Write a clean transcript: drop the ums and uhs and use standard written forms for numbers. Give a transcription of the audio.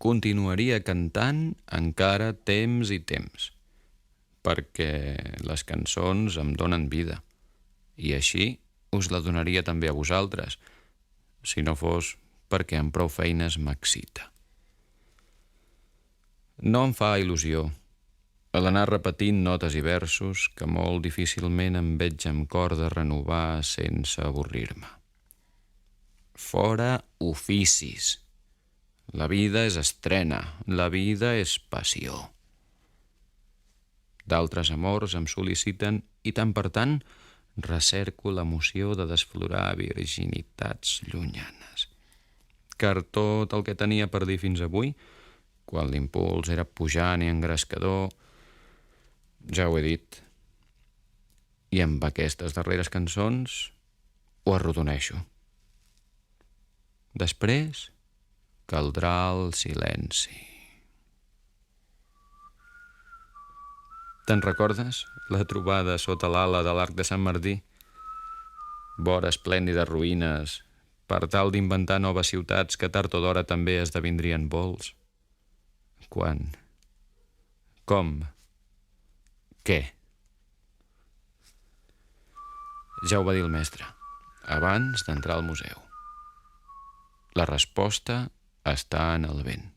Continuaria cantant encara temps i temps, perquè les cançons em donen vida, i així us la donaria també a vosaltres, si no fos perquè amb prou feines m'excita. No em fa il·lusió a l'anar repetint notes i versos que molt difícilment em veig amb cor de renovar sense avorrir-me. Fora oficis. La vida és estrena, la vida és passió. D'altres amors em sol·liciten i tant per tant recerco l'emoció de desflorar virginitats llunyanes. Car tot el que tenia per dir fins avui, quan l'impuls era pujant i engrescador, ja ho he dit. I amb aquestes darreres cançons ho arrodoneixo. Després caldrà el silenci. Te'n recordes? La trobada sota l'ala de l'Arc de Sant Martí? Vora esplèndides ruïnes, per tal d'inventar noves ciutats que tard o d'hora també esdevindrien vols. Quan? Com? Què? Ja ho va dir el mestre, abans d'entrar al museu. La resposta està en el vent.